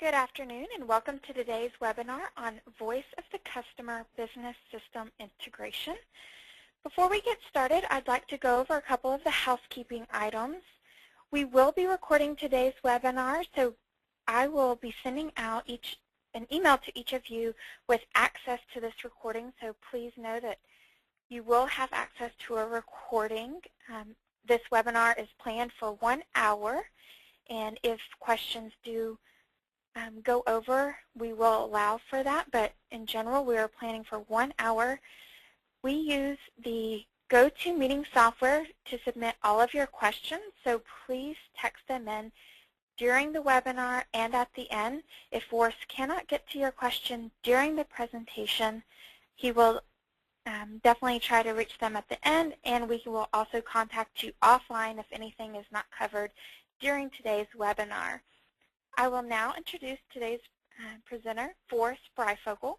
Good afternoon and welcome to today's webinar on Voice of the Customer Business System Integration. Before we get started, I'd like to go over a couple of the housekeeping items. We will be recording today's webinar, so I will be sending out an email to each of you with access to this recording, so please know that you will have access to a recording. This webinar is planned for 1 hour, and if questions do go over, we will allow for that, but in general we are planning for 1 hour. We use the GoToMeeting software to submit all of your questions, so please text them in during the webinar and at the end. If Forrest cannot get to your question during the presentation, he will definitely try to reach them at the end, and we will also contact you offline if anything is not covered during today's webinar. I will now introduce today's presenter, Forrest Breyfogle.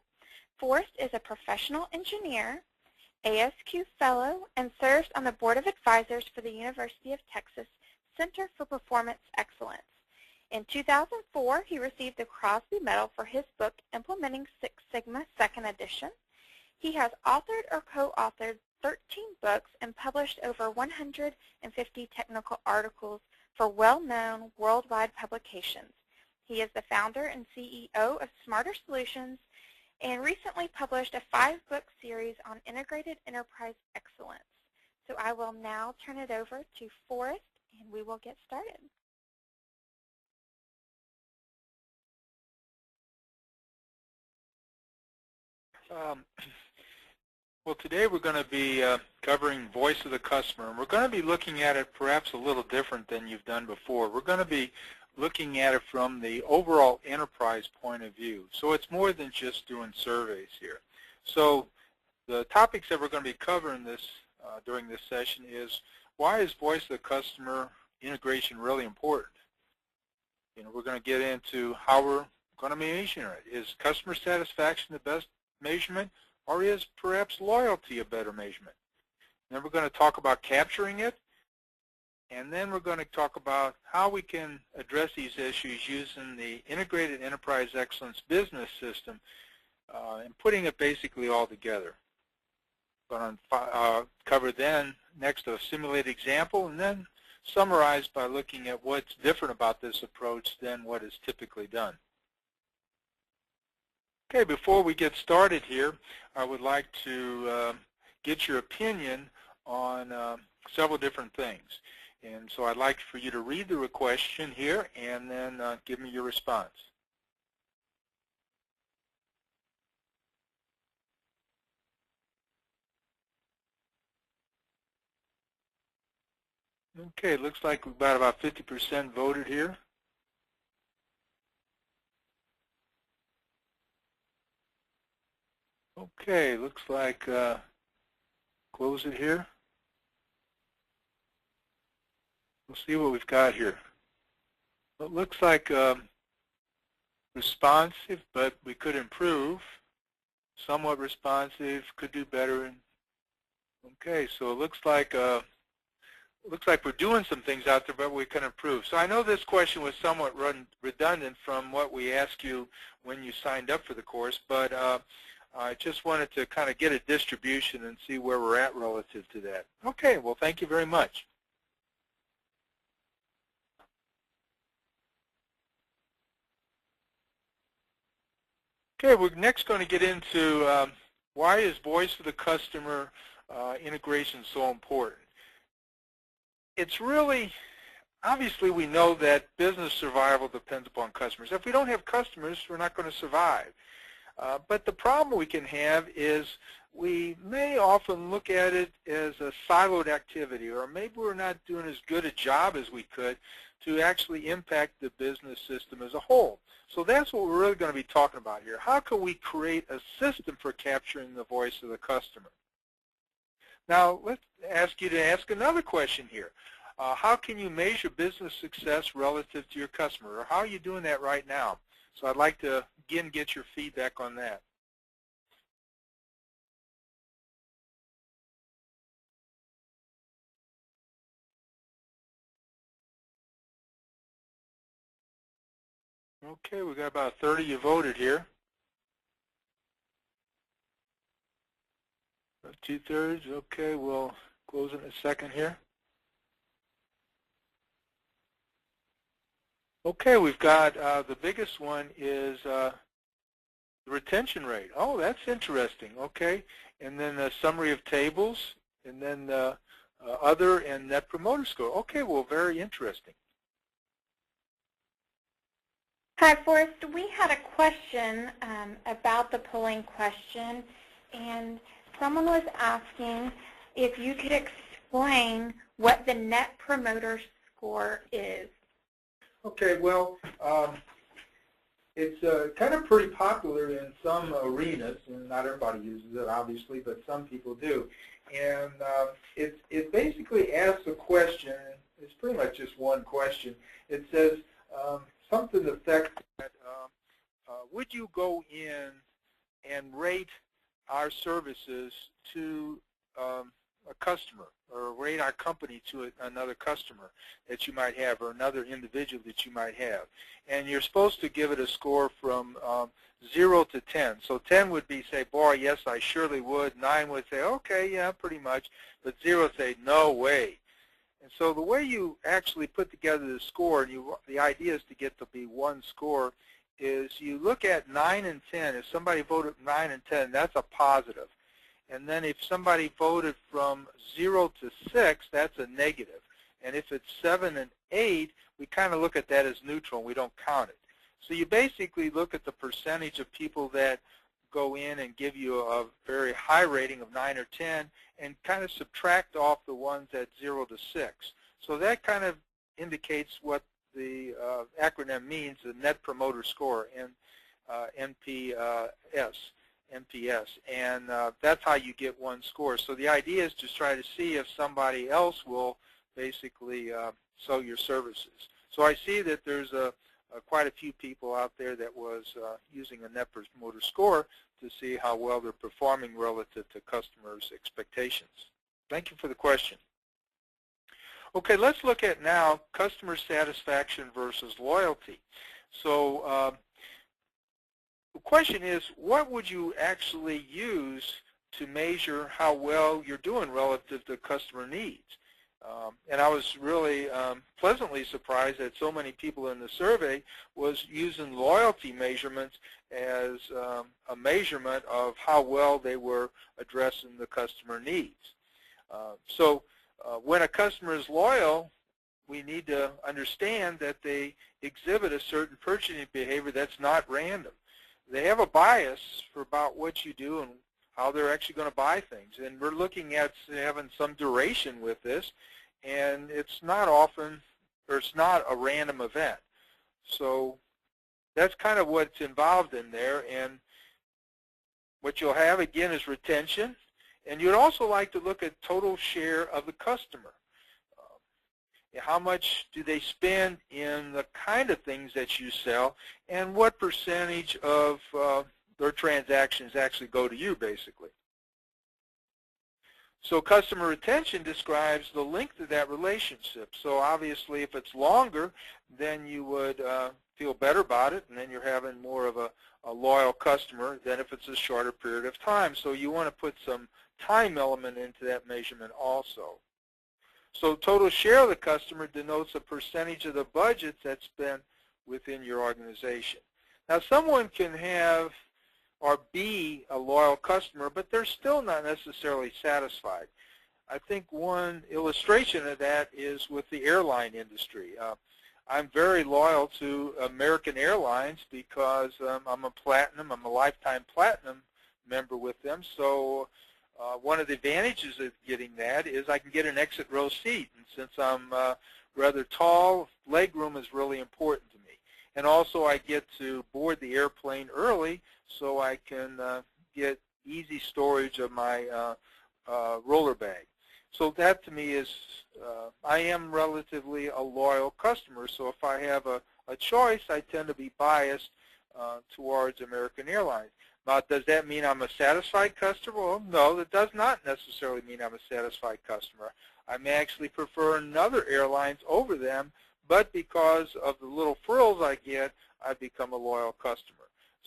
Forrest is a professional engineer, ASQ Fellow, and serves on the Board of Advisors for the University of Texas Center for Performance Excellence. In 2004, he received the Crosby Medal for his book, Implementing Six Sigma, 2nd edition. He has authored or co-authored 13 books and published over 150 technical articles for well-known worldwide publications. He is the founder and CEO of Smarter Solutions and recently published a 5-book series on integrated enterprise excellence. So I will now turn it over to Forrest and we will get started. Well, today we're going to be covering voice of the customer, and we're going to be looking at it perhaps a little different than you've done before. We're going to be looking at it from the overall enterprise point of view. So it's more than just doing surveys here. So the topics that we're going to be covering during this session is, why is voice of the customer integration really important? We're going to get into how we're going to be measuring it. Is customer satisfaction the best measurement, or is perhaps loyalty a better measurement? Then we're going to talk about capturing it, and then we're going to talk about how we can address these issues using the Integrated Enterprise Excellence Business System and putting it basically all together. We're going to cover then next a simulated example, and then summarize by looking at what's different about this approach than what is typically done. Okay, before we get started here, I would like to get your opinion on several different things. And so I'd like for you to read the question here and then give me your response. Okay, looks like we've got about 50% voted here. Okay, looks like close it here. We'll see what we've got here. It looks like responsive, but we could improve. Somewhat responsive, could do better. Okay, so it looks like we're doing some things out there, but we can improve. So I know this question was somewhat redundant from what we asked you when you signed up for the course, but I just wanted to kind of get a distribution and see where we're at relative to that. Okay, well, thank you very much. Okay, we're next going to get into why is voice of the customer integration so important. It's really, obviously we know that business survival depends upon customers. If we don't have customers, we're not going to survive. But the problem we can have is we may often look at it as a siloed activity, or maybe we're not doing as good a job as we could to actually impact the business system as a whole. So that's what we're really going to be talking about here. How can we create a system for capturing the voice of the customer? Now, let's ask you to ask another question here. How can you measure business success relative to your customer, or how are you doing that right now? So I'd like to, again, get your feedback on that. Okay, we got about 30 you voted here. About 2/3. Okay, we'll close it in a second here. Okay, we've got the biggest one is the retention rate. Oh, that's interesting. Okay, and then the summary of tables, and then the other and net promoter score. Okay, well, very interesting. Hi, Forrest. We had a question about the polling question, and someone was asking if you could explain what the net promoter score is. Okay, well, it's kind of pretty popular in some arenas, and not everybody uses it, obviously, but some people do. And it basically asks a question. It's pretty much just one question. It says something to the effect that would you go in and rate our services to a customer, or rate our company to another customer that you might have, or another individual that you might have. And you're supposed to give it a score from 0 to 10. So 10 would be, say, boy, yes, I surely would. 9 would say, okay, yeah, pretty much. But 0 would say, no way. And so the way you actually put together the score, and the idea is to get to be one score, is you look at 9 and 10. If somebody voted 9 and 10, that's a positive. And then if somebody voted from 0 to 6, that's a negative. And if it's 7 and 8, we kind of look at that as neutral, and we don't count it. So you basically look at the percentage of people that go in and give you a very high rating of 9 or 10, and kind of subtract off the ones at 0 to 6. So that kind of indicates what the acronym means, the Net Promoter Score, NPS, and that's how you get one score. So the idea is to try to see if somebody else will basically sell your services. So I see that there's quite a few people out there that was using a Net Promoter Score to see how well they're performing relative to customers' expectations. Thank you for the question. Okay, let's look at now customer satisfaction versus loyalty. So the question is, what would you actually use to measure how well you're doing relative to customer needs? And I was really pleasantly surprised that so many people in the survey was using loyalty measurements as a measurement of how well they were addressing the customer needs. So when a customer is loyal, we need to understand that they exhibit a certain purchasing behavior that's not random. They have a bias for about what you do and how they're actually going to buy things. And we're looking at having some duration with this, and it's not often, or it's not a random event. So that's kind of what's involved in there. And what you'll have, again, is retention. And you'd also like to look at total share of the customer. How much do they spend in the kind of things that you sell, and what percentage of their transactions actually go to you, basically. So customer retention describes the length of that relationship. So obviously if it's longer, then you would feel better about it, and then you're having more of a loyal customer than if it's a shorter period of time. So you want to put some time element into that measurement also. So total share of the customer denotes a percentage of the budget that's spent within your organization. Now someone can have or be a loyal customer, but they're still not necessarily satisfied. I think one illustration of that is with the airline industry. I'm very loyal to American Airlines because I'm a lifetime platinum member with them. So one of the advantages of getting that is I can get an exit row seat. And since I'm rather tall, leg room is really important to me. And also I get to board the airplane early so I can get easy storage of my roller bag. So that to me is, I am relatively a loyal customer. So if I have a choice, I tend to be biased towards American Airlines. Now, does that mean I'm a satisfied customer? Well, no, that does not necessarily mean I'm a satisfied customer. I may actually prefer another airlines over them, but because of the little frills I get, I've become a loyal customer.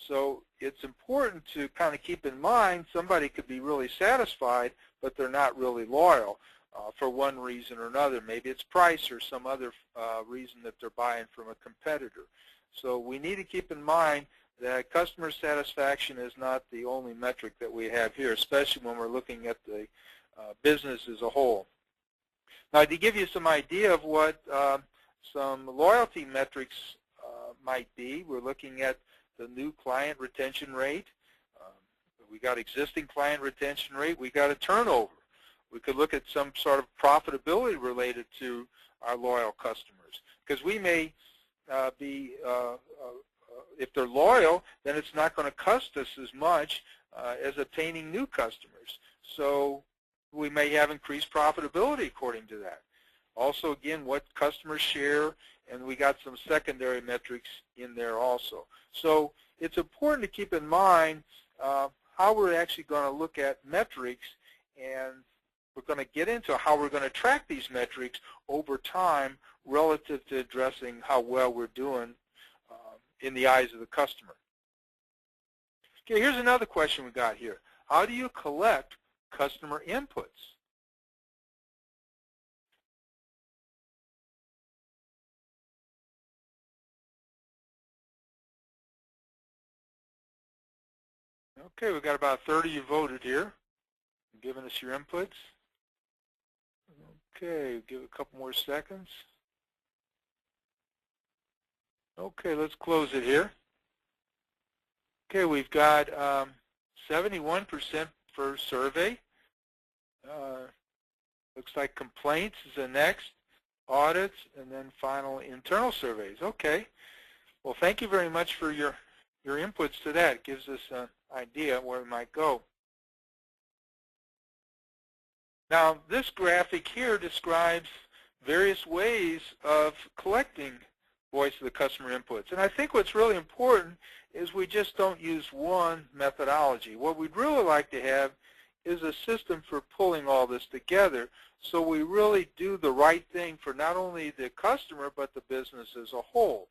So it's important to kind of keep in mind somebody could be really satisfied, but they're not really loyal for one reason or another. Maybe it's price or some other reason that they're buying from a competitor. So we need to keep in mind that customer satisfaction is not the only metric that we have here, especially when we're looking at the business as a whole. Now, to give you some idea of what some loyalty metrics might be, we're looking at the new client retention rate. We got existing client retention rate. We got a turnover. We could look at some sort of profitability related to our loyal customers, because we may be, if they're loyal, then it's not going to cost us as much as obtaining new customers. So we may have increased profitability according to that. Also, again, what customers share, and we got some secondary metrics in there also. So it's important to keep in mind how we're actually going to look at metrics, and we're going to get into how we're going to track these metrics over time relative to addressing how well we're doing in the eyes of the customer. Okay, here's another question we got here. How do you collect customer inputs? Okay, we've got about 30 you voted here, giving us your inputs. Okay, give it a couple more seconds. Okay, let's close it here. Okay, we've got 71% for survey. Looks like complaints is the next, audits, and then final internal surveys. Okay, well, thank you very much for your inputs to that. It gives us an idea where we might go. Now, this graphic here describes various ways of collecting voice of the customer inputs. And I think what's really important is we just don't use one methodology. What we'd really like to have is a system for pulling all this together, so we really do the right thing for not only the customer but the business as a whole.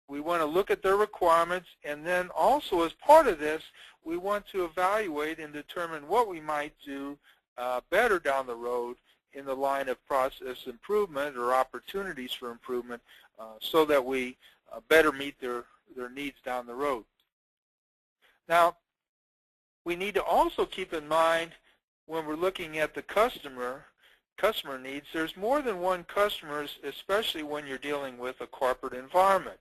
We want to look at their requirements, and then also as part of this, we want to evaluate and determine what we might do better down the road in the line of process improvement or opportunities for improvement so that we better meet their needs down the road. Now, we need to also keep in mind when we're looking at the customer needs, there's more than one customer, especially when you're dealing with a corporate environment.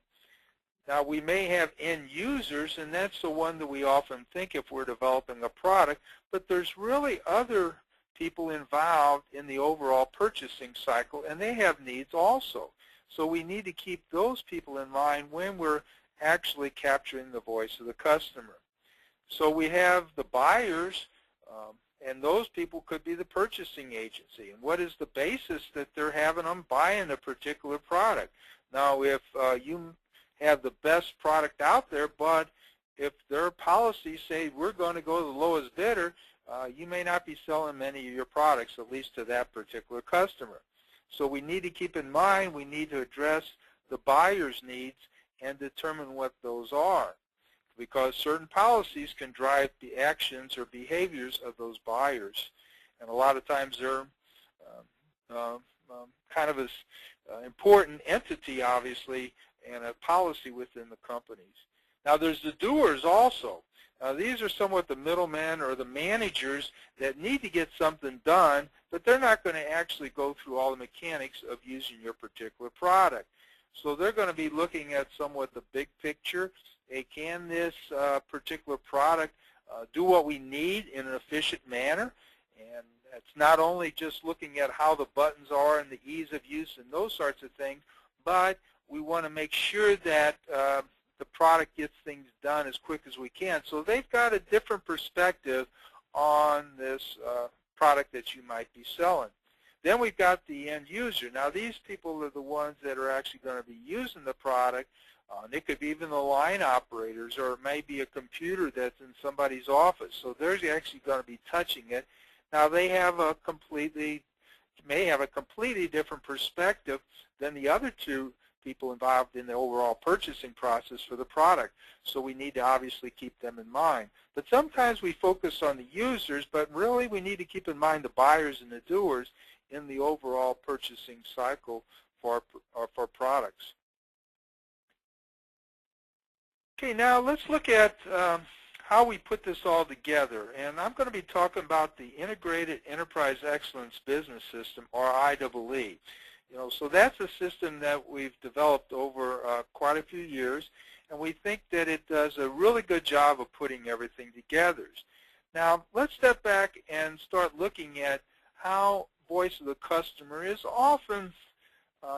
Now, we may have end users, and that's the one that we often think if we're developing a product, but there's really other people involved in the overall purchasing cycle, and they have needs also. So we need to keep those people in mind when we're actually capturing the voice of the customer. So we have the buyers, and those people could be the purchasing agency. And what is the basis that they're having them buying a particular product? Now, if you have the best product out there, but if their policies say we're going to go to the lowest bidder, you may not be selling many of your products, at least to that particular customer. So we need to keep in mind, we need to address the buyer's needs and determine what those are, because certain policies can drive the actions or behaviors of those buyers. And a lot of times they're kind of an important entity, obviously, and a policy within the companies. Now, there's the doers also. These are somewhat the middlemen or the managers that need to get something done, but they're not going to actually go through all the mechanics of using your particular product. So they're going to be looking at somewhat the big picture. Hey, can this particular product do what we need in an efficient manner? And it's not only just looking at how the buttons are and the ease of use and those sorts of things, but we want to make sure that the product gets things done as quick as we can. So they've got a different perspective on this product that you might be selling. Then we've got the end user. Now, these people are the ones that are actually going to be using the product. It could be even the line operators, or it may be a computer that's in somebody's office. So they're actually going to be touching it. Now, they have may have a completely different perspective than the other two people involved in the overall purchasing process for the product. So we need to obviously keep them in mind. But sometimes we focus on the users, but really we need to keep in mind the buyers and the doers in the overall purchasing cycle for products. Okay, now let's look at how we put this all together. And I'm going to be talking about the Integrated Enterprise Excellence Business System, or IEE. So that's a system that we've developed over quite a few years, and we think that it does a really good job of putting everything together. Now, let's step back and start looking at how voice of the customer is often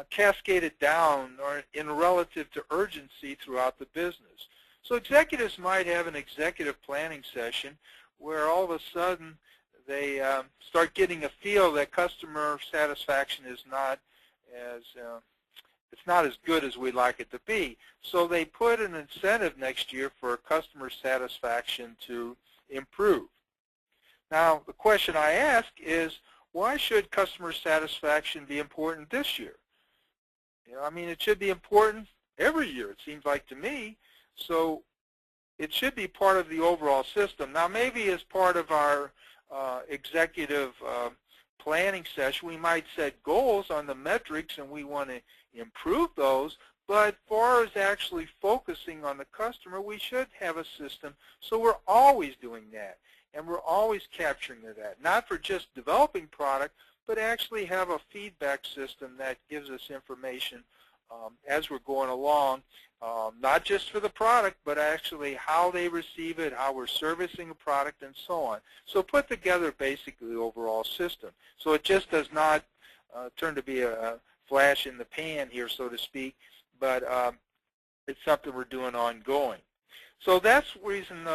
cascaded down or in relative to urgency throughout the business. So executives might have an executive planning session where all of a sudden they start getting a feel that customer satisfaction is not as good as we'd like it to be. So they put an incentive next year for customer satisfaction to improve. Now, the question I ask is, why should customer satisfaction be important this year? I mean, it should be important every year, it seems like to me. So it should be part of the overall system. Now, maybe as part of our executive planning session, we might set goals on the metrics and we want to improve those. But far as actually focusing on the customer, we should have a system so we're always doing that. And we're always capturing that, not for just developing product, but actually have a feedback system that gives us information as we're going along, not just for the product, but actually how they receive it, how we're servicing a product, and so on. So put together basically the overall system. So it just does not turn to be a flash in the pan here, so to speak, but it's something we're doing ongoing. So that's the reason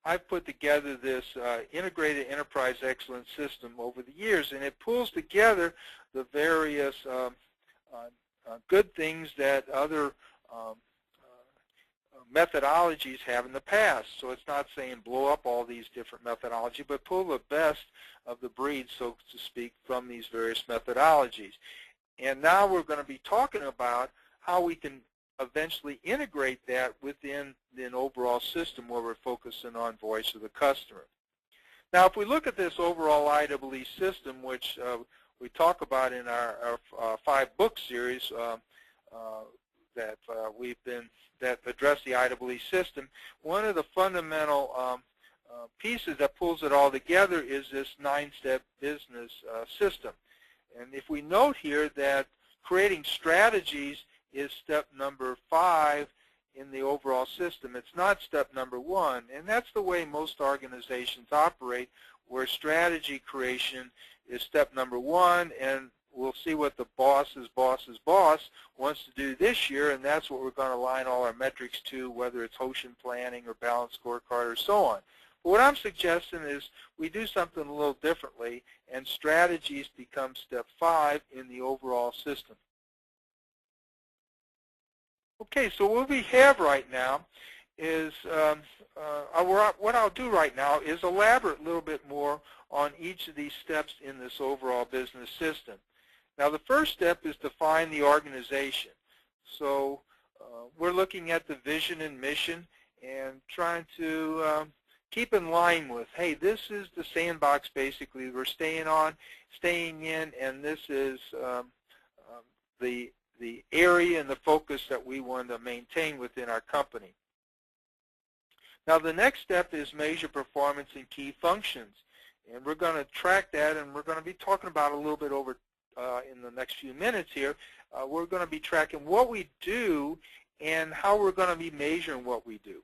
I've put together this Integrated Enterprise Excellence System over the years, and it pulls together the various good things that other methodologies have in the past. So it's not saying blow up all these different methodologies, but pull the best of the breed, so to speak, from these various methodologies. And now we're going to be talking about how we can eventually integrate that within an overall system where we're focusing on voice of the customer. Now, if we look at this overall IEE system, which we talk about in our 5-book series that address the IEE system, one of the fundamental pieces that pulls it all together is this 9-step business system. And if we note here that creating strategies is step number 5 in the overall system. It's not step number 1, and that's the way most organizations operate, where strategy creation is step number 1, and we'll see what the boss's boss's boss wants to do this year, and that's what we're going to align all our metrics to, whether it's Hoshin planning or balanced scorecard or so on. But what I'm suggesting is we do something a little differently, and strategies become step 5 in the overall system. Okay, so what we have right now is, what I'll do right now is elaborate a little bit more on each of these steps in this overall business system. Now, the first step is define the organization. So we're looking at the vision and mission and trying to keep in line with, hey, this is the sandbox basically we're staying in, and this is the area and the focus that we want to maintain within our company. Now, the next step is measure performance in key functions, and we're going to track that, and we're going to be talking about a little bit over in the next few minutes here. We're going to be tracking what we do and how we're going to be measuring what we do.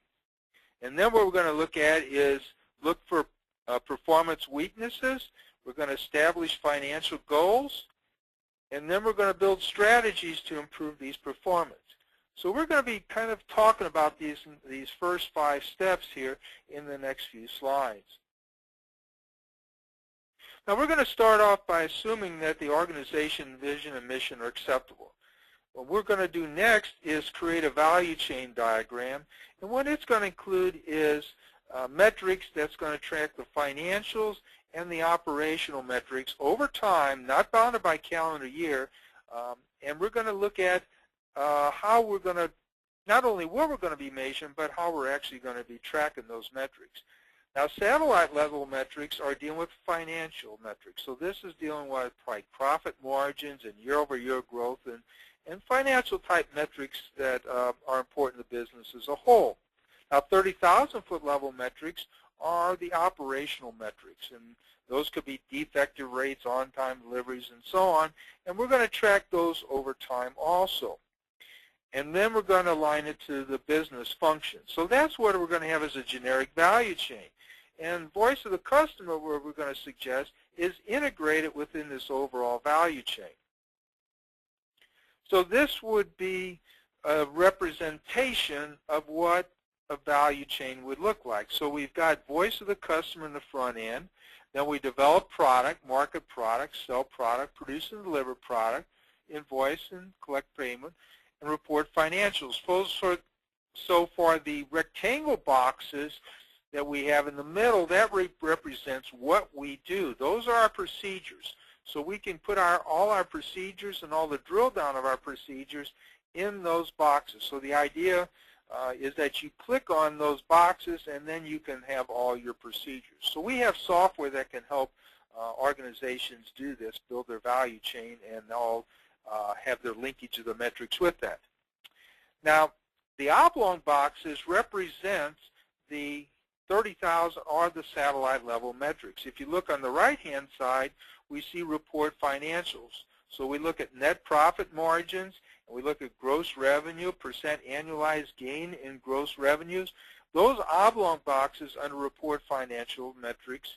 And then what we're going to look at is look for performance weaknesses. We're going to establish financial goals, and then we're going to build strategies to improve these performance. So we're going to be kind of talking about these first 5 steps here in the next few slides. Now, we're going to start off by assuming that the organization vision and mission are acceptable. What we're going to do next is create a value chain diagram, and what it's going to include is metrics that's going to track the financials and the operational metrics over time, not bounded by calendar year, and we're going to look at how we're going to, not only what we're going to be measuring, but how we're actually going to be tracking those metrics. Now, satellite level metrics are dealing with financial metrics. So this is dealing with like profit margins and year-over-year growth and financial type metrics that are important to business as a whole. Now, 30,000-foot level metrics are the operational metrics, and those could be defective rates, on-time deliveries, and so on. And we're going to track those over time also. And then we're going to align it to the business function. So that's what we're going to have as a generic value chain. And voice of the customer, what we're going to suggest, is integrated within this overall value chain. So this would be a representation of what a value chain would look like. So we've got voice of the customer in the front end. Then we develop product, market product, sell product, produce and deliver product, invoice and collect payment, and report financials. So for the rectangle boxes that we have in the middle, that represents what we do. Those are our procedures. So we can put all our procedures and all the drill down of our procedures in those boxes. So the idea is that you click on those boxes and then you can have all your procedures. So we have software that can help organizations do this, build their value chain, and all have their linkage of the metrics with that. Now, the oblong boxes represent the 30,000 are the satellite level metrics. If you look on the right-hand side, we see report financials. So we look at net profit margins, and we look at gross revenue, percent annualized gain in gross revenues. Those oblong boxes under report financial metrics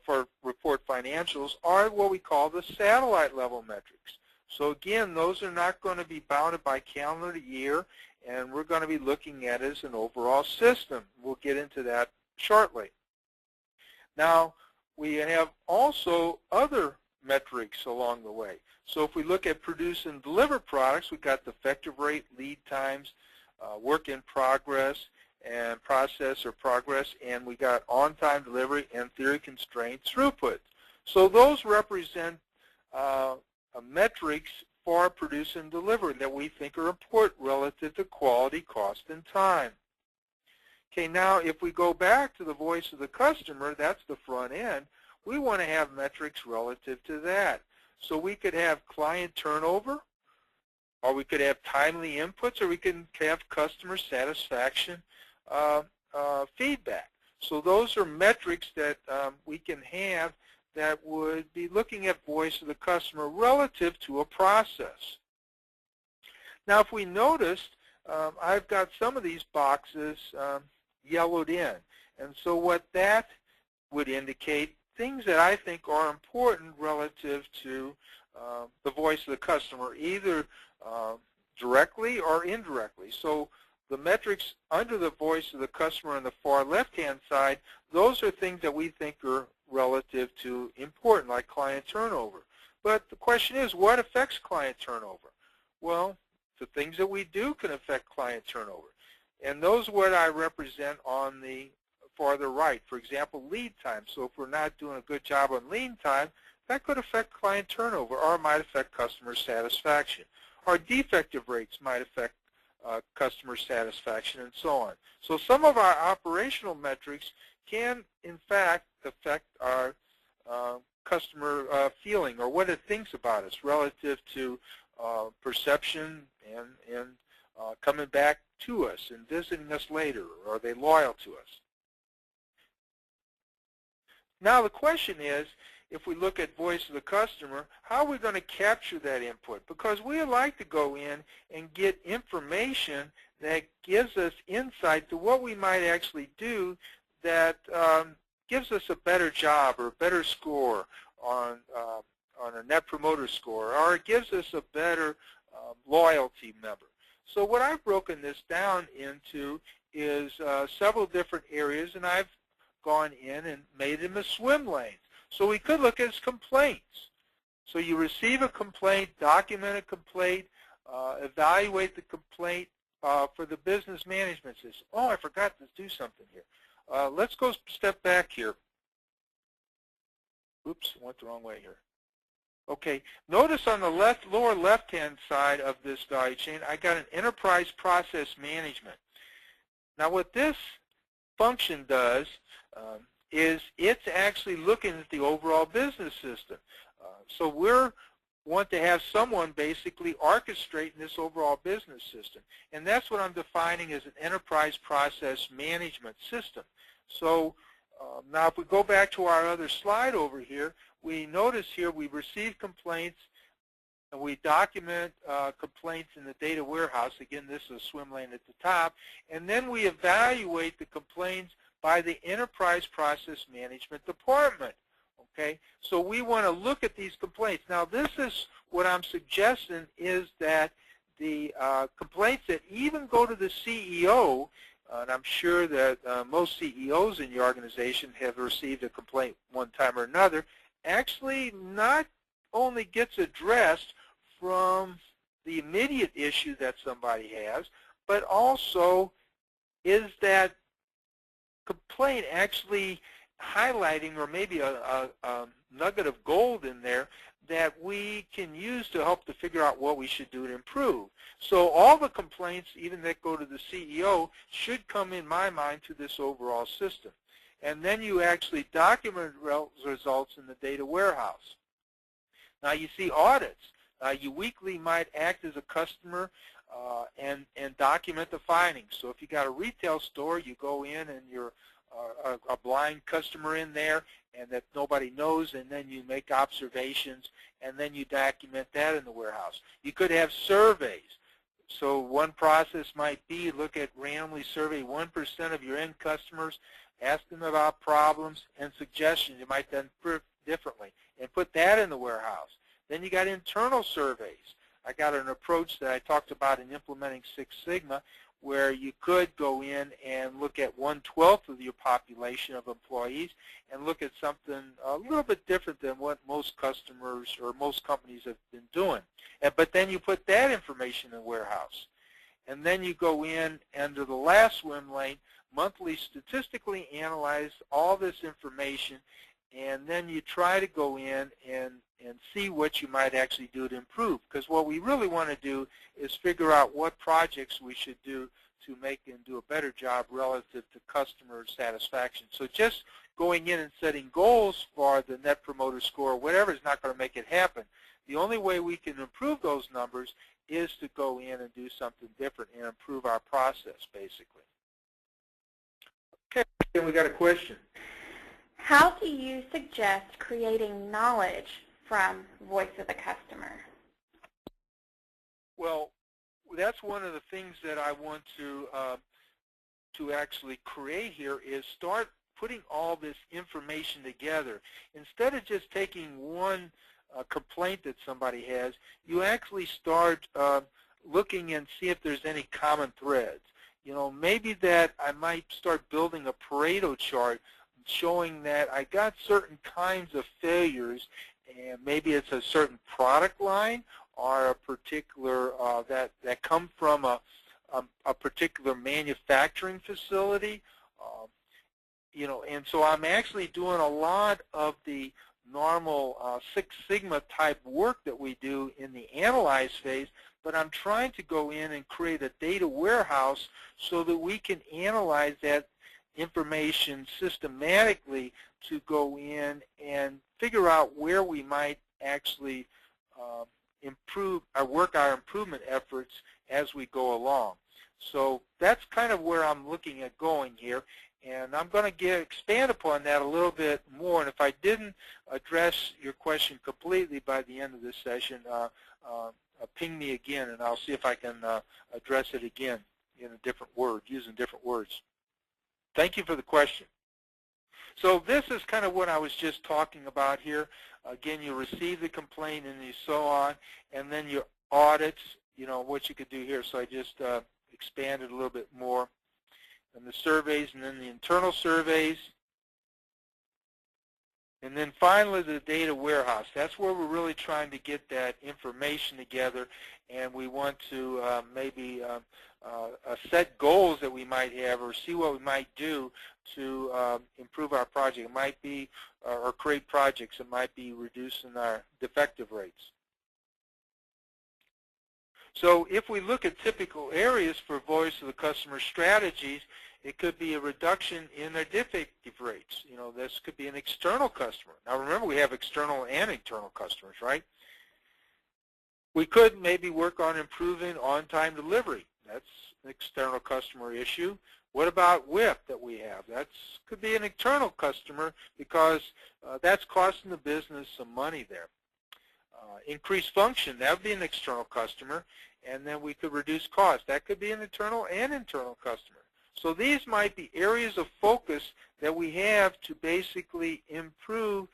for report financials are what we call the satellite level metrics. So again, those are not going to be bounded by calendar year, and we're going to be looking at it as an overall system. We'll get into that shortly. Now, we have also other metrics along the way. So if we look at produce and deliver products, we've got defective rate, lead times, work in progress, and process or progress, and we got on-time delivery and theory constraint throughput. So those represent metrics for produce and deliver that we think are important relative to quality, cost, and time. Okay, now if we go back to the voice of the customer, that's the front end, we want to have metrics relative to that. So we could have client turnover, or we could have timely inputs, or we can have customer satisfaction feedback. So those are metrics that we can have that would be looking at voice of the customer relative to a process. Now, if we noticed, I've got some of these boxes yellowed in. And so what that would indicate, things that I think are important relative to the voice of the customer, either directly or indirectly. So the metrics under the voice of the customer on the far left-hand side, those are things that we think are relative to important, like client turnover. But the question is, what affects client turnover? Well, the things that we do can affect client turnover. And those are what I represent on the farther right. For example, lead time. So if we're not doing a good job on lead time, that could affect client turnover, or it might affect customer satisfaction. Our defective rates might affect customer satisfaction, and so on. So some of our operational metrics can, in fact, affect our customer feeling, or what it thinks about us relative to perception and coming back to us and visiting us later. Are they loyal to us? Now the question is, if we look at voice of the customer, how are we going to capture that input? Because we like to go in and get information that gives us insight to what we might actually do that gives us a better job or a better score on a Net Promoter Score, or it gives us a better loyalty member. So what I've broken this down into is several different areas, and I've gone in and made them as swim lanes. So we could look at complaints. So you receive a complaint, document a complaint, evaluate the complaint for the business management system. Oh, I forgot to do something here. Let's go step back here. Oops, I went the wrong way here. Okay, notice on the lower left-hand side of this value chain, I got an enterprise process management. Now what this function does is it's actually looking at the overall business system. So we want to have someone basically orchestrating this overall business system. And that's what I'm defining as an enterprise process management system. So now if we go back to our other slide over here, we notice here we receive complaints and we document complaints in the data warehouse. Again, this is a swim lane at the top. And then we evaluate the complaints by the enterprise process management department. Okay, so we want to look at these complaints. Now this is what I'm suggesting is that the complaints that even go to the CEO, and I'm sure that most CEOs in your organization have received a complaint one time or another, actually not only gets addressed from the immediate issue that somebody has, but also is that complaint actually highlighting or maybe a nugget of gold in there that we can use to help to figure out what we should do to improve. So all the complaints, even that go to the CEO, should come in my mind to this overall system. And then you actually document results in the data warehouse. Now you see audits. You weekly might act as a customer and document the findings. So if you got a retail store, you go in and you're a blind customer in there and that nobody knows, and then you make observations and then you document that in the warehouse. You could have surveys. So one process might be look at randomly survey 1% of your end customers, ask them about problems and suggestions you might done differently, and put that in the warehouse. Then you got internal surveys. I got an approach that I talked about in implementing Six Sigma, where you could go in and look at 1/12 of your population of employees and look at something a little bit different than what most customers or most companies have been doing. But then you put that information in the warehouse. And then you go in under the last swim lane, monthly statistically analyze all this information, and then you try to go in and see what you might actually do to improve. Because what we really want to do is figure out what projects we should do to make and do a better job relative to customer satisfaction. So just going in and setting goals for the Net Promoter Score or whatever is not going to make it happen. The only way we can improve those numbers is to go in and do something different and improve our process, basically. Okay, we got a question. How do you suggest creating knowledge from Voice of the Customer? Well, that's one of the things that I want to actually create here is start putting all this information together. Instead of just taking one complaint that somebody has, you actually start looking and see if there's any common threads. You know, maybe that I might start building a Pareto chart showing that I got certain kinds of failures, and maybe it's a certain product line or a particular that come from a particular manufacturing facility, you know, and so I'm actually doing a lot of the normal Six Sigma type work that we do in the analyze phase, but I'm trying to go in and create a data warehouse so that we can analyze that information systematically to go in and figure out where we might actually improve our improvement efforts as we go along. So that's kind of where I'm looking at going here, and I'm going to expand upon that a little bit more. And if I didn't address your question completely by the end of this session, ping me again, and I'll see if I can address it again in a different word, using different words. Thank you for the question. So this is kind of what I was just talking about here. Again, you receive the complaint and so on, and then your audits, you know, what you could do here. So I just expanded a little bit more. And the surveys, and then the internal surveys. And then finally, the data warehouse. That's where we're really trying to get that information together, and we want to maybe set goals that we might have or see what we might do to improve our project. It might be, or create projects that might be reducing our defective rates. So if we look at typical areas for voice of the customer strategies, it could be a reduction in their defective rates. You know, this could be an external customer. Now remember, we have external and internal customers, right? We could maybe work on improving on-time delivery. That's an external customer issue. What about WIP that we have? That could be an internal customer because that's costing the business some money there. Increased function, that would be an external customer, and then we could reduce cost. That could be an internal and internal customer. So these might be areas of focus that we have to basically improve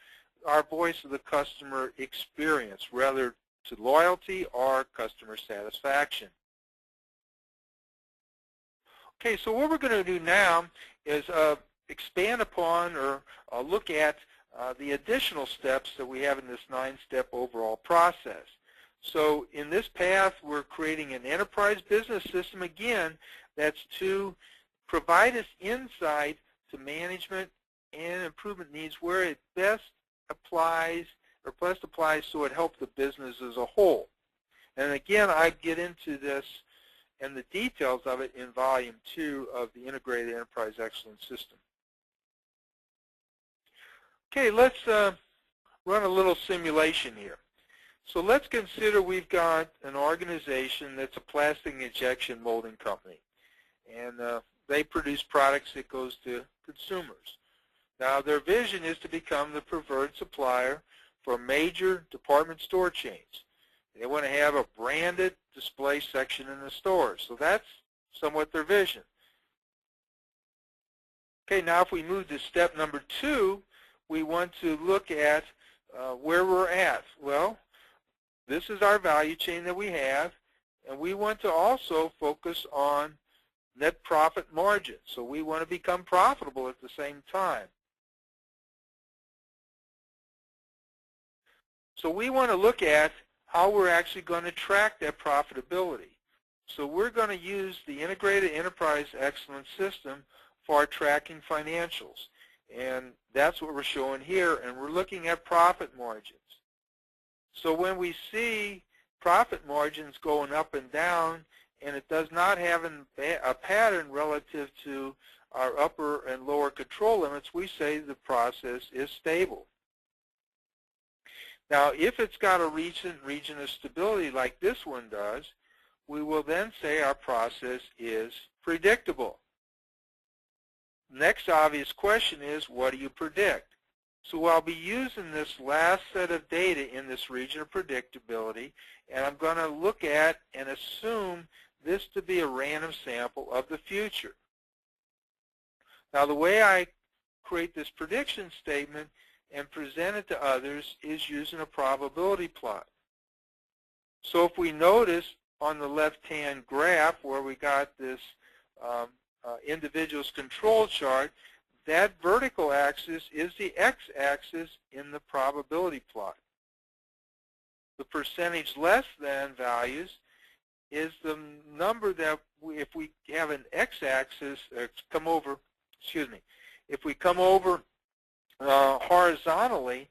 our voice of the customer experience, whether to loyalty or customer satisfaction. Okay, so what we're going to do now is expand upon or look at the additional steps that we have in this 9-step overall process. So in this path, we're creating an enterprise business system, again, that's to provide us insight to management and improvement needs where it best applies so it helps the business as a whole. And again, I get into this and the details of it in Volume 2 of the Integrated Enterprise Excellence System. Okay, let's run a little simulation here. So let's consider we've got an organization that's a plastic injection molding company, and they produce products that goes to consumers. Now their vision is to become the preferred supplier for major department store chains. They want to have a branded display section in the store. So that's somewhat their vision. Okay, now if we move to step number 2, we want to look at where we're at. Well, this is our value chain that we have, and we want to also focus on net profit margin. So we want to become profitable at the same time. So we want to look at how we're actually going to track that profitability. So we're going to use the Integrated Enterprise Excellence System for tracking financials. And that's what we're showing here, and we're looking at profit margins. So when we see profit margins going up and down, and it does not have a pattern relative to our upper and lower control limits, we say the process is stable. Now, if it's got a recent region of stability like this one does, we will then say our process is predictable. Next obvious question is, what do you predict? So I'll be using this last set of data in this region of predictability, and I'm going to look at and assume this to be a random sample of the future. Now, the way I create this prediction statement and present it to others is using a probability plot. So if we notice on the left-hand graph where we got this individual's control chart, that vertical axis is the x-axis in the probability plot. The percentage less than values is the number that if we have an x-axis, if we come over horizontally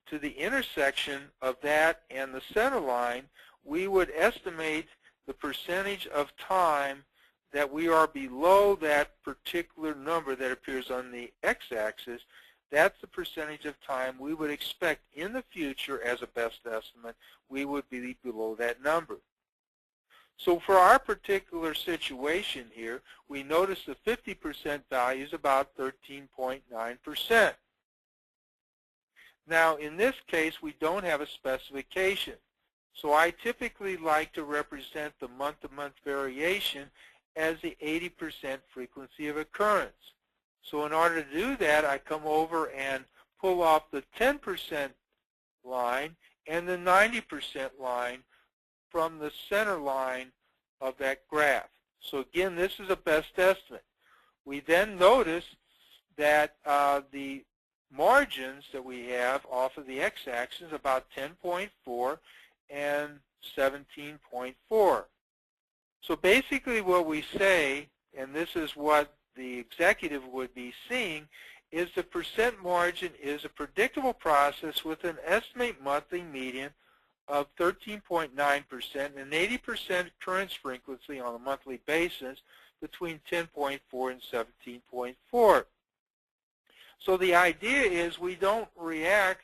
to the intersection of that and the center line, we would estimate the percentage of time that we are below that particular number that appears on the x-axis. That's the percentage of time we would expect in the future as a best estimate we would be below that number. So for our particular situation here, we notice the 50% value is about 13.9%. Now, in this case, we don't have a specification. So I typically like to represent the month-to-month variation as the 80% frequency of occurrence. So in order to do that, I come over and pull off the 10% line and the 90% line from the center line of that graph. So again, this is a best estimate. We then notice that the margins that we have off of the x-axis, about 10.4 and 17.4. So basically what we say, and this is what the executive would be seeing, is the percent margin is a predictable process with an estimated monthly median of 13.9% and 80% occurrence frequency on a monthly basis between 10.4 and 17.4. So the idea is we don't react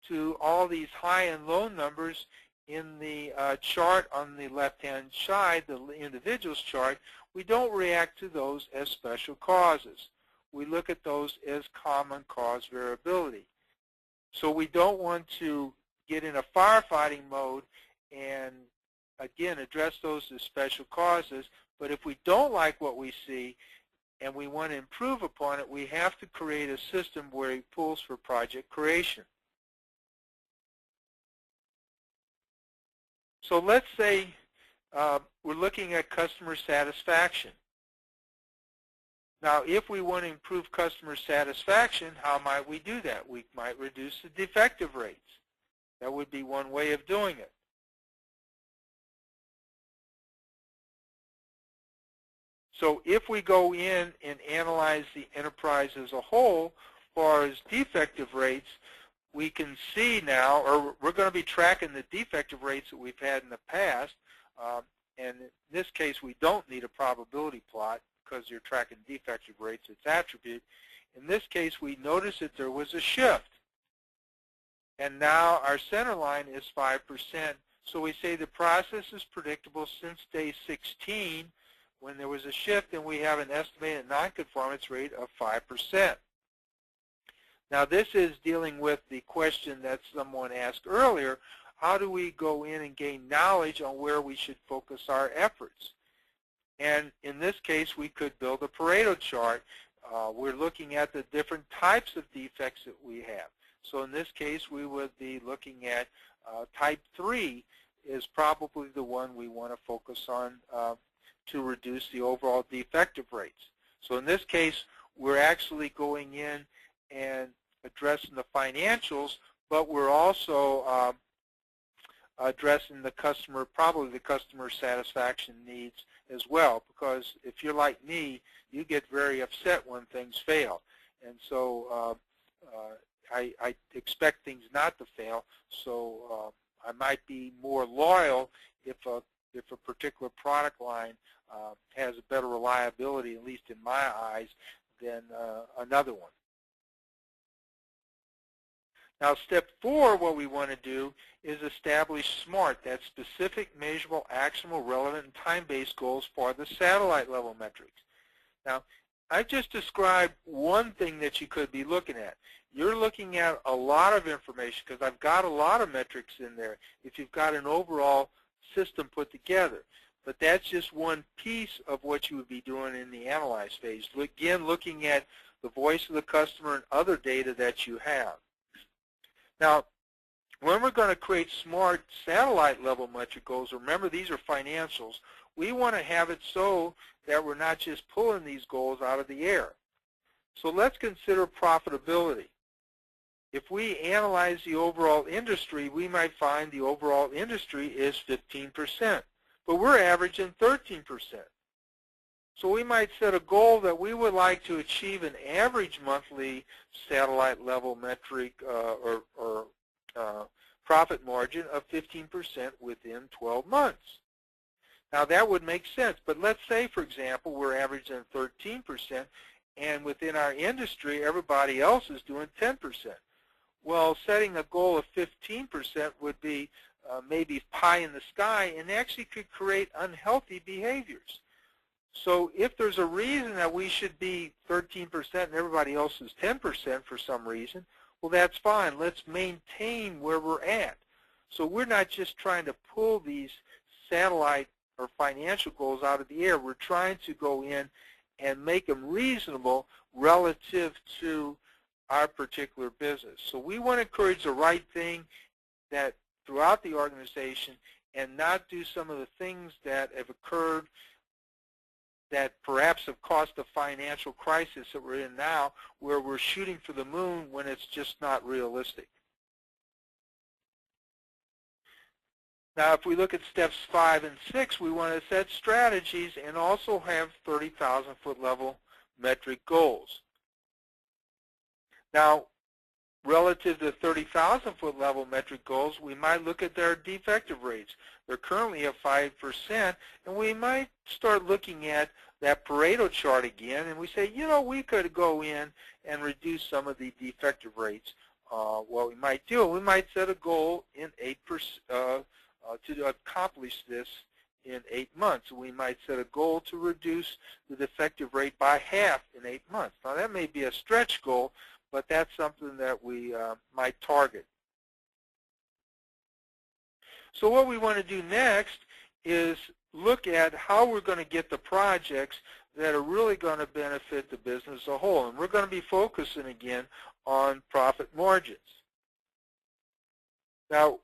to all these high and low numbers in the chart on the left-hand side, the individuals chart. We don't react to those as special causes. We look at those as common cause variability. So we don't want to get in a firefighting mode and, again, address those as special causes. But if we don't like what we see and we want to improve upon it, we have to create a system where it pulls for project creation. So let's say we're looking at customer satisfaction. Now, if we want to improve customer satisfaction, how might we do that? We might reduce the defective rates. That would be one way of doing it. So if we go in and analyze the enterprise as a whole, as far as defective rates, we can see now, or we're going to be tracking the defective rates that we've had in the past. And in this case, we don't need a probability plot because you're tracking defective rates, it's attribute. In this case, we notice that there was a shift. And now our center line is 5%. So we say the process is predictable since day 16 when there was a shift, and we have an estimated nonconformance rate of 5%. Now this is dealing with the question that someone asked earlier, how do we go in and gain knowledge on where we should focus our efforts? And in this case, we could build a Pareto chart. We're looking at the different types of defects that we have. So in this case, we would be looking at type 3 is probably the one we want to focus on to reduce the overall defective rates. So in this case, we're actually going in and addressing the financials, but we're also addressing the customer, probably the customer satisfaction needs as well, because if you're like me, you get very upset when things fail. And so I expect things not to fail, so I might be more loyal if a particular product line has a better reliability, at least in my eyes, than another one. Now, step 4, what we want to do is establish SMART, that's specific, measurable, actionable, relevant, and time-based goals for the satellite level metrics. Now, I just described one thing that you could be looking at. You're looking at a lot of information because I've got a lot of metrics in there if you've got an overall system put together. But that's just one piece of what you would be doing in the analyze phase. Again, looking at the voice of the customer and other data that you have. Now, when we're going to create SMART satellite level metric goals, remember these are financials, we want to have it so that we're not just pulling these goals out of the air. So let's consider profitability. If we analyze the overall industry, we might find the overall industry is 15%, but we're averaging 13%. So we might set a goal that we would like to achieve an average monthly satellite level metric or profit margin of 15% within 12 months. Now that would make sense, but let's say, for example, we're averaging 13%, and within our industry, everybody else is doing 10%. Well, setting a goal of 15% would be maybe pie in the sky and actually could create unhealthy behaviors. So if there's a reason that we should be 13% and everybody else is 10% for some reason, well, that's fine. Let's maintain where we're at. So we're not just trying to pull these satellite or financial goals out of the air. We're trying to go in and make them reasonable relative to our particular business. So we want to encourage the right thing that throughout the organization and not do some of the things that have occurred that perhaps have caused the financial crisis that we're in now, where we're shooting for the moon when it's just not realistic. Now, if we look at steps 5 and 6, we want to set strategies and also have 30,000-foot level metric goals. Now, relative to 30,000-foot level metric goals, we might look at their defective rates. They're currently at 5%, and we might start looking at that Pareto chart again, and we say, you know, we could go in and reduce some of the defective rates. What we might do, we might set a goal in 8% to accomplish this in 8 months. We might set a goal to reduce the defective rate by half in 8 months. Now, that may be a stretch goal, but that's something that we might target. So what we want to do next is look at how we're going to get the projects that are really going to benefit the business as a whole. And we're going to be focusing again on profit margins. Now,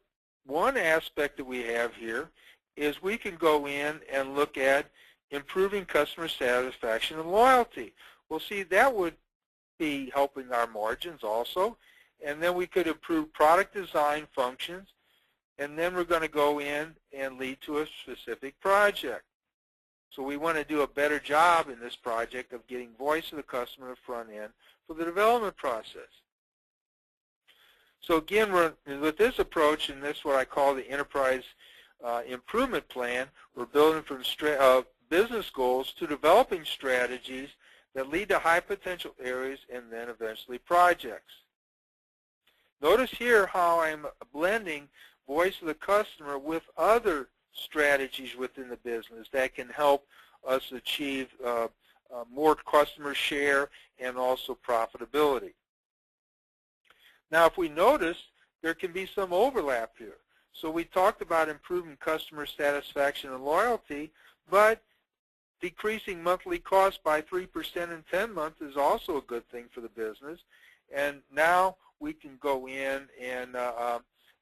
one aspect that we have here is we can go in and look at improving customer satisfaction and loyalty. Well, see, that would be helping our margins also. And then we could improve product design functions. And then we're going to go in and lead to a specific project. So we want to do a better job in this project of getting voice of the customer front end for the development process. So again, with this approach, and this is what I call the enterprise improvement plan, we're building from business goals to developing strategies that lead to high potential areas and then eventually projects. Notice here how I'm blending voice of the customer with other strategies within the business that can help us achieve more customer share and also profitability. Now, if we notice, there can be some overlap here. So we talked about improving customer satisfaction and loyalty, but decreasing monthly costs by 3% in 10 months is also a good thing for the business. And now we can go in and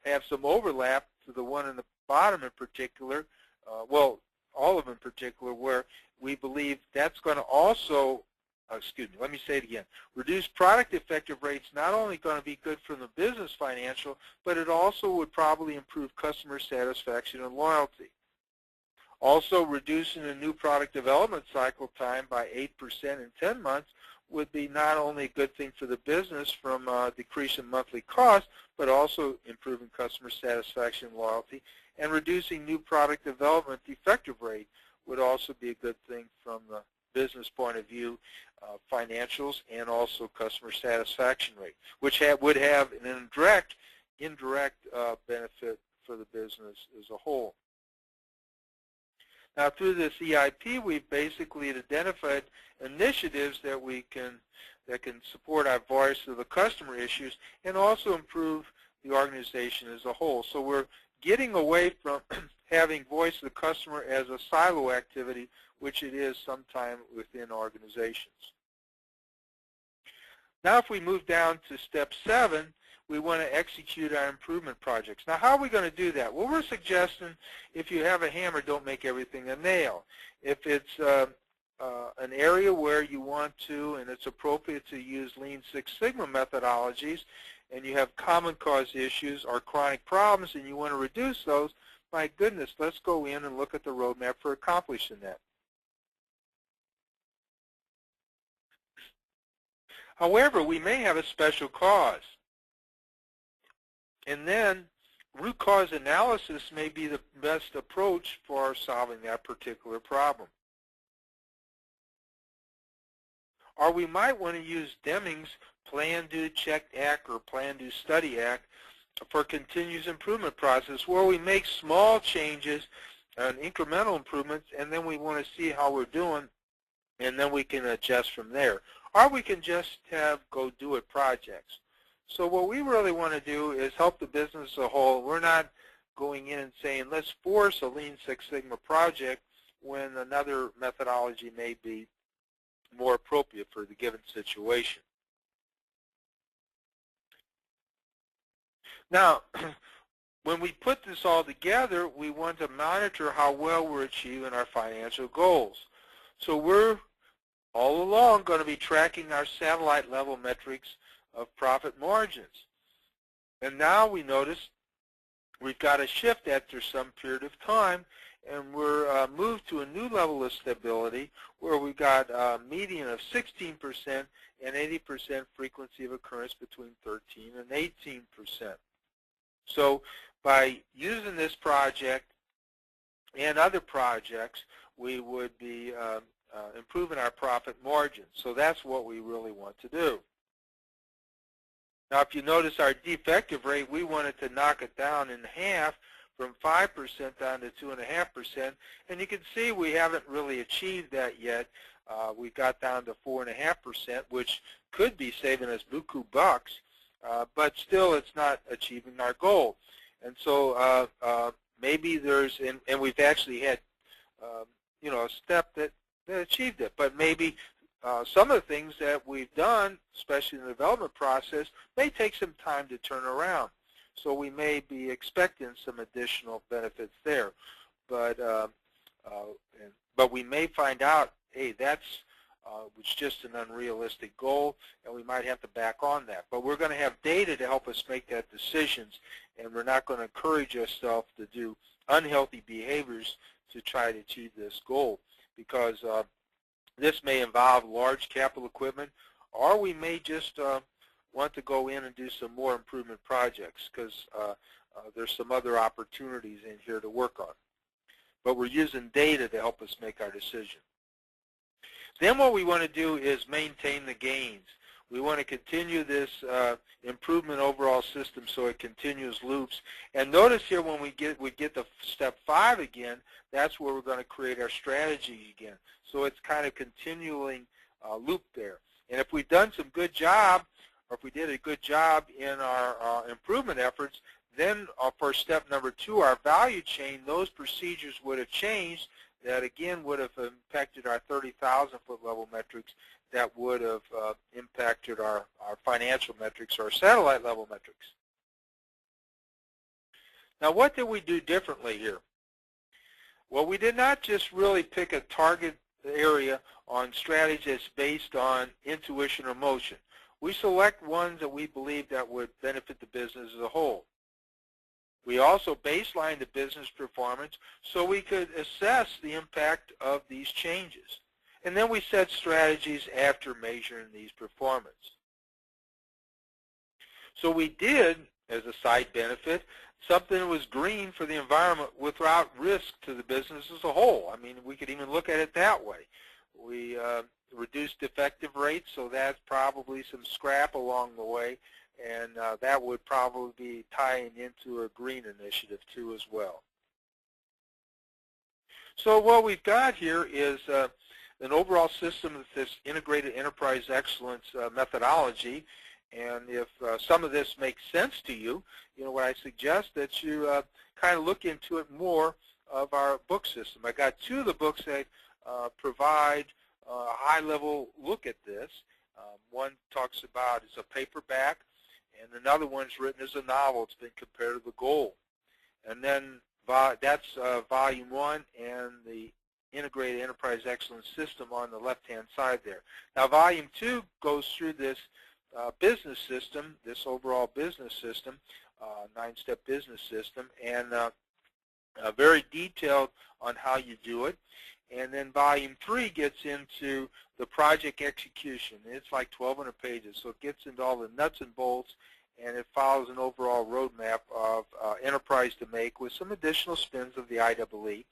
have some overlap to the one in the bottom in particular, well, all of them in particular, where we believe that's going to also, let me say it again, reduce product effective rates not only going to be good for the business financial, but it also would probably improve customer satisfaction and loyalty. Also, reducing the new product development cycle time by 8% in 10 months would be not only a good thing for the business from decreasing monthly costs, but also improving customer satisfaction and loyalty. And reducing new product development defective rate would also be a good thing from the business point of view, financials, and also customer satisfaction rate, which would have an indirect benefit for the business as a whole. Now, through this EIP, we've basically identified initiatives that can support our voice of the customer issues and also improve the organization as a whole. So we're getting away from having voice of the customer as a silo activity, which it is sometime within organizations. Now, if we move down to step 7, we want to execute our improvement projects. Now, how are we going to do that? Well, we're suggesting if you have a hammer, don't make everything a nail. If it's an area where you want to, and it's appropriate to use Lean Six Sigma methodologies, and you have common cause issues or chronic problems and you want to reduce those, my goodness, let's go in and look at the roadmap for accomplishing that. However, we may have a special cause. And then root cause analysis may be the best approach for solving that particular problem. Or we might want to use Deming's Plan, Do, Check, Act, or Plan, Do, Study Act for continuous improvement process, where we make small changes and incremental improvements, and then we want to see how we're doing, and then we can adjust from there. Or we can just have go-do-it projects. So what we really want to do is help the business as a whole. We're not going in and saying, let's force a Lean Six Sigma project when another methodology may be more appropriate for the given situation. Now, when we put this all together, we want to monitor how well we're achieving our financial goals. So we're all along going to be tracking our satellite level metrics of profit margins. And now we notice we've got a shift after some period of time, and we're moved to a new level of stability where we've got a median of 16% and 80% frequency of occurrence between 13 and 18%. So by using this project and other projects, we would be improving our profit margins. So that's what we really want to do. Now, if you notice our defective rate, we wanted to knock it down in half from 5% down to 2.5%. And you can see we haven't really achieved that yet. We got down to 4.5%, which could be saving us buku bucks, but still it's not achieving our goal. And so maybe there's, and we've actually had, a step that achieved it, but maybe some of the things that we've done, especially in the development process, may take some time to turn around. So we may be expecting some additional benefits there. But we may find out, hey, that's was just an unrealistic goal, and we might have to back on that. But we're going to have data to help us make that decisions, and we're not going to encourage ourselves to do unhealthy behaviors to try to achieve this goal, because this may involve large capital equipment, or we may just want to go in and do some more improvement projects, because there's some other opportunities in here to work on. But we're using data to help us make our decision. Then what we want to do is maintain the gains. We want to continue this improvement overall system so it continues loops. And notice here when we get to step 5 again, that's where we're going to create our strategy again. So it's kind of continuing loop there. And if we've done some good job, or if we did a good job in our improvement efforts, then for step number 2, our value chain, those procedures would have changed that again would have impacted our 30,000-foot level metrics, that would have impacted our financial metrics, or our satellite level metrics. Now, what did we do differently here? Well, we did not just really pick a target area on strategies based on intuition or emotion. We select ones that we believe that would benefit the business as a whole. We also baselined the business performance so we could assess the impact of these changes. And then we set strategies after measuring these performance. So we did, as a side benefit, something that was green for the environment without risk to the business as a whole. I mean, we could even look at it that way. We reduced defective rates, so that's probably some scrap along the way, and that would probably be tying into a green initiative too as well. So what we've got here is an overall system of this integrated enterprise excellence methodology. And if some of this makes sense to you, what I suggest that you kind of look into it more of our book system. I got 2 of the books that provide a high-level look at this. One talks about, it's a paperback, and another one's written as a novel. It's been compared to the goal. And then that's volume 1 and the Integrated Enterprise Excellence System on the left-hand side there. Now, volume 2 goes through this business system, this overall business system, 9-step business system, and very detailed on how you do it. And then volume 3 gets into the project execution. It's like 1,200 pages, so it gets into all the nuts and bolts, and it follows an overall roadmap of enterprise to make with some additional spins of the IEE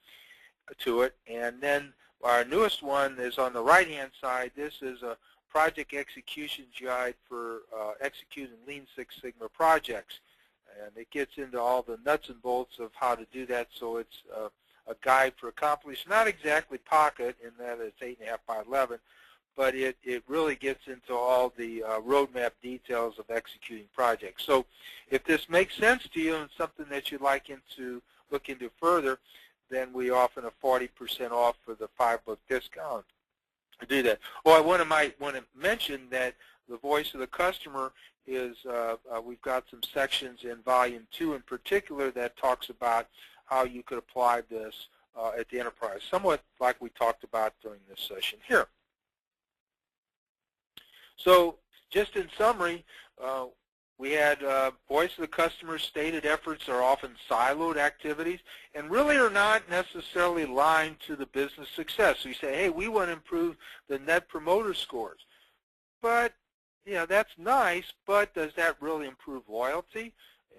to it. And then our newest one is on the right-hand side. This is a project execution guide for executing Lean Six Sigma projects. And it gets into all the nuts and bolts of how to do that, so it's a guide for accomplishment. Not exactly pocket in that it's 8.5 by 11, but it really gets into all the roadmap details of executing projects. So if this makes sense to you and something that you'd like to look into further, then we offer a 40% off for the 5-book discount to do that. Oh, I might want to mention that the voice of the customer is, we've got some sections in volume 2 in particular that talks about how you could apply this at the enterprise, somewhat like we talked about during this session here. So just in summary, we had voice of the customer stated efforts are often siloed activities and really are not necessarily aligned to the business success. So you say, hey, we want to improve the Net Promoter Scores. But, yeah, that's nice, but does that really improve loyalty?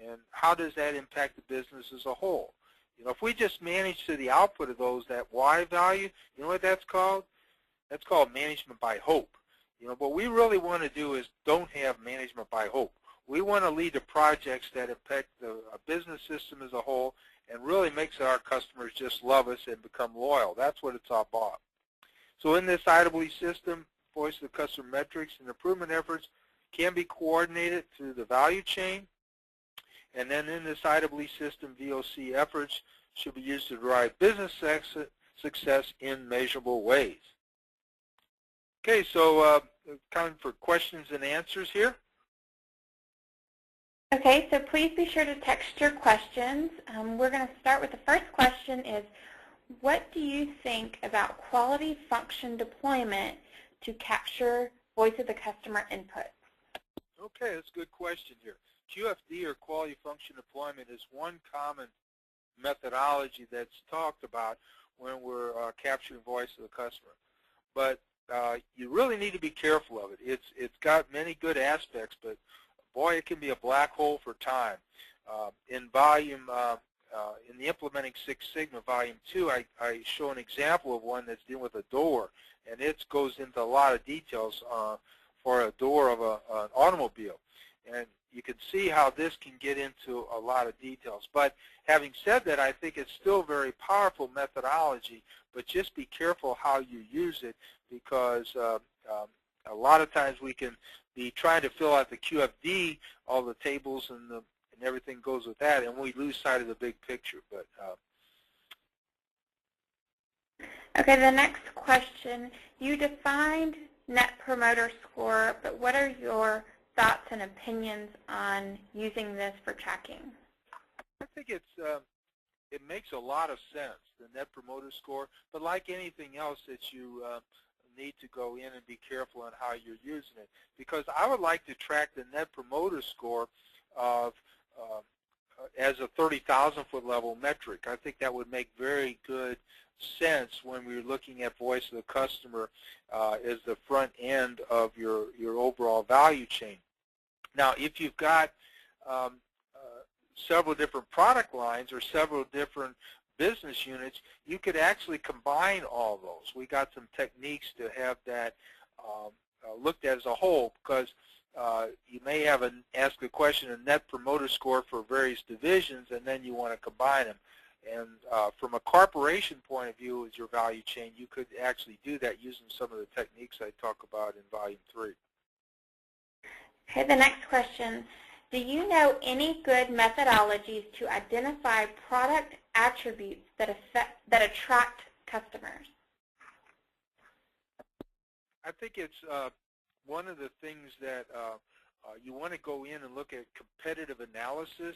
And how does that impact the business as a whole? You know, if we just manage to the output of those, that why value, you know what that's called? That's called management by hope. You know, what we really want to do is don't have management by hope. We want to lead to projects that impact the business system as a whole and really makes our customers just love us and become loyal. That's what it's all about. So in this IEEE system, voice of the customer metrics and improvement efforts can be coordinated through the value chain. And then in this IEEE system, VOC efforts should be used to drive business success in measurable ways. Okay, so time for questions and answers here. Okay, so please be sure to text your questions. We're going to start with the first question is, what do you think about quality function deployment to capture voice of the customer input? Okay, that's a good question here. QFD, or quality function deployment, is one common methodology that's talked about when we're capturing voice of the customer. But you really need to be careful of it. It's got many good aspects, but boy, it can be a black hole for time. In the Implementing Six Sigma Volume 2, I show an example of one that's dealing with a door, and it goes into a lot of details for a door of an automobile. And you can see how this can get into a lot of details. But having said that, I think it's still very powerful methodology, but just be careful how you use it, because a lot of times we can be trying to fill out the QFD, all the tables and everything goes with that, and we lose sight of the big picture. But okay, the next question. You defined Net Promoter Score, but what are your thoughts and opinions on using this for tracking? I think it makes a lot of sense, the Net Promoter Score, but like anything else that you need to go in and be careful on how you're using it, because I would like to track the Net Promoter Score of as a 30,000-foot level metric. I think that would make very good sense when we're looking at voice of the customer as the front end of your overall value chain. Now, if you've got several different product lines or several different business units, you could actually combine all those. We got some techniques to have that looked at as a whole, because you may have ask a question, a Net Promoter Score for various divisions, and then you want to combine them. And from a corporation point of view, as your value chain, you could actually do that using some of the techniques I talk about in Volume 3. Okay, the next question. Do you know any good methodologies to identify product attributes that attract customers? I think it's one of the things that you want to go in and look at competitive analysis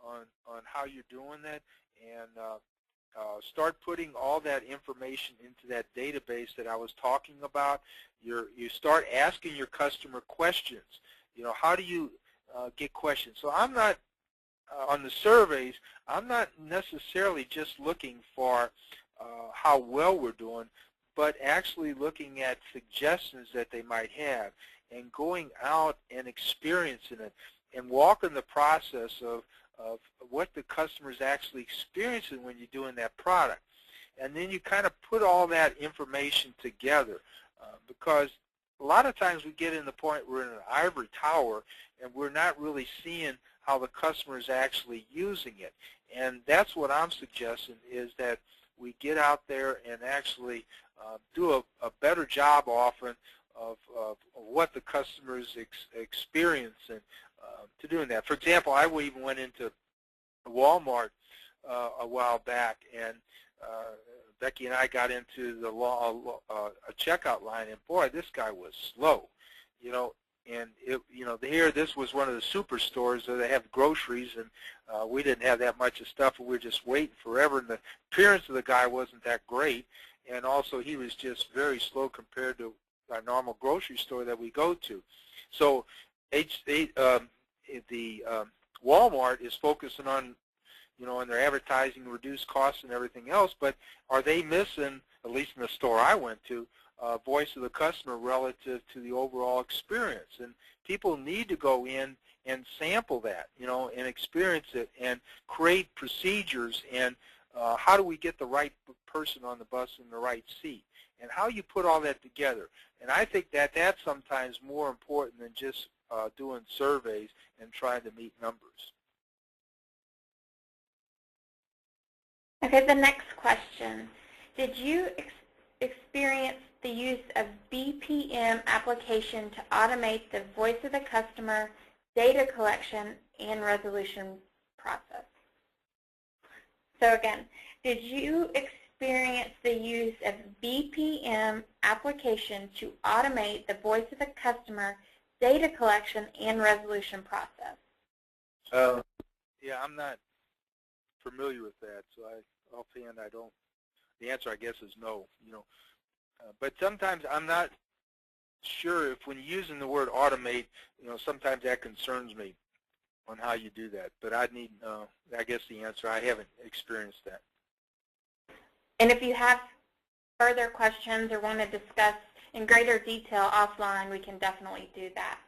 on how you're doing that, and start putting all that information into that database that I was talking about. You start asking your customer questions. You know, how do you get questions? So I'm not, on the surveys, I'm not necessarily just looking for how well we're doing, but actually looking at suggestions that they might have and going out and experiencing it and walking the process of what the customer is actually experiencing when you're doing that product. And then you kind of put all that information together, because a lot of times we get in the point we're in an ivory tower and we're not really seeing how the customer is actually using it. And that's what I'm suggesting, is that we get out there and actually do a better job often of what the customer is experiencing to doing that. For example, I even went into Walmart a while back, and Becky and I got into a checkout line, and boy, this guy was slow. You know, And here this was one of the superstores that they have groceries, and we didn't have that much of stuff, and we were just waiting forever. And the appearance of the guy wasn't that great, and also he was just very slow compared to our normal grocery store that we go to. So Walmart is focusing on, on their advertising, reduced costs and everything else, but are they missing, at least in the store I went to, voice of the customer relative to the overall experience? And people need to go in and sample that, and experience it and create procedures, and how do we get the right person on the bus in the right seat, and how you put all that together. And I think that that's sometimes more important than just doing surveys and trying to meet numbers. Okay, the next question. Did you experience the use of BPM application to automate the voice of the customer, data collection, and resolution process? So again, did you experience the use of BPM application to automate the voice of the customer, data collection, and resolution process? Yeah, I'm not familiar with that, so offhand I don't. The answer, I guess, is no. But sometimes I'm not sure if when using the word automate, sometimes that concerns me on how you do that. But I need, I guess, the answer. I haven't experienced that. And if you have further questions or want to discuss in greater detail offline, we can definitely do that.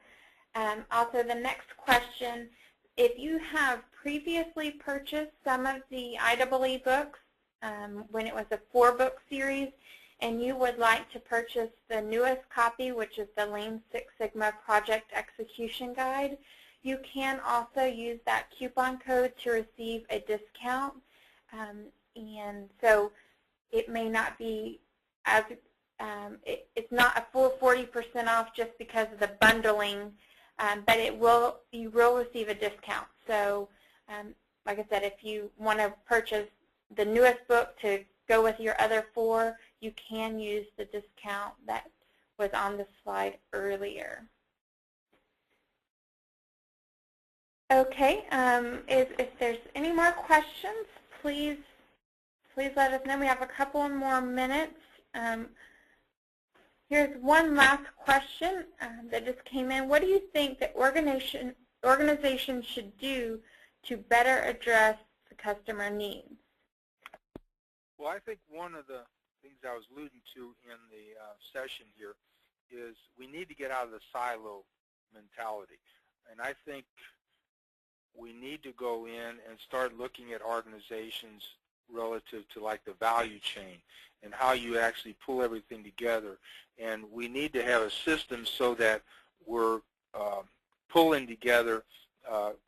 Also, the next question, if you have previously purchased some of the IEEE books when it was a 4-book series, and you would like to purchase the newest copy, which is the Lean Six Sigma Project Execution Guide, you can also use that coupon code to receive a discount. And so it may not be as, it's not a full 40% off just because of the bundling, but you will receive a discount. So like I said, if you want to purchase the newest book to go with your other 4, you can use the discount that was on the slide earlier. Okay, if there's any more questions, please let us know. We have a couple more minutes. Here's one last question that just came in. What do you think that organizations should do to better address the customer needs? Well, I think one of the things I was alluding to in the session here is we need to get out of the silo mentality. And I think we need to go in and start looking at organizations relative to like the value chain and how you actually pull everything together. And we need to have a system so that we're pulling together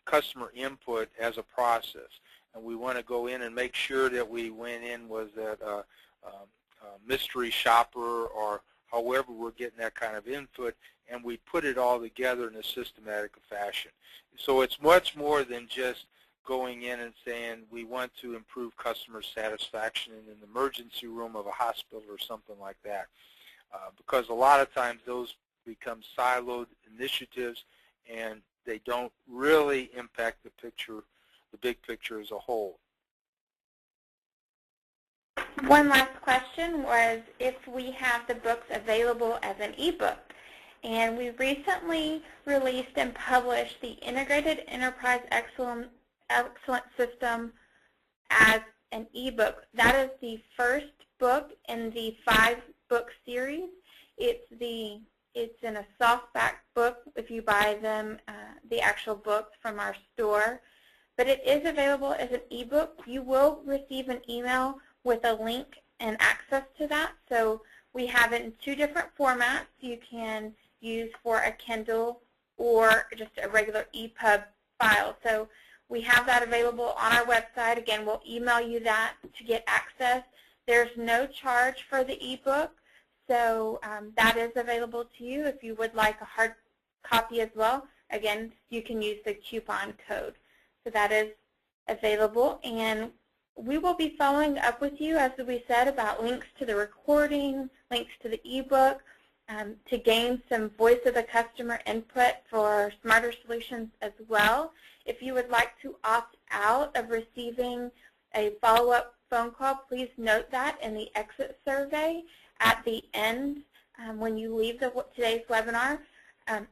customer input as a process. And we want to go in and make sure that we went in with that mystery shopper or however we're getting that kind of input, and we put it all together in a systematic fashion. So it's much more than just going in and saying we want to improve customer satisfaction in an emergency room of a hospital or something like that. Because a lot of times those become siloed initiatives and they don't really impact the picture, the big picture as a whole. One last question was if we have the books available as an ebook. And we recently released and published the Integrated Enterprise Excellence System as an ebook. That is the first book in the 5-book series. It's in a softback book if you buy them, the actual books from our store. But it is available as an ebook. You will receive an email with a link and access to that. So we have it in 2 different formats. You can use for a Kindle or just a regular EPUB file. So we have that available on our website. Again, we'll email you that to get access. There's no charge for the ebook, so that is available to you. If you would like a hard copy as well, again, you can use the coupon code. So that is available, and we will be following up with you, as we said, about links to the recording, links to the ebook. to gain some voice of the customer input for smarter solutions as well. If you would like to opt out of receiving a follow-up phone call, please note that in the exit survey at the end when you leave today's webinar.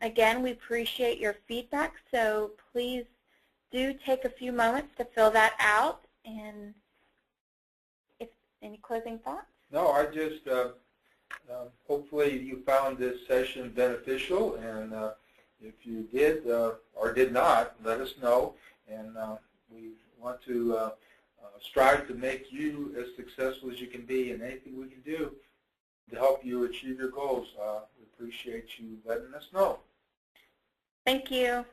Again, we appreciate your feedback, so please do take a few moments to fill that out. And if any closing thoughts? No, I just hopefully you found this session beneficial, and if you did or did not, let us know. And we want to strive to make you as successful as you can be, and anything we can do to help you achieve your goals. We appreciate you letting us know. Thank you.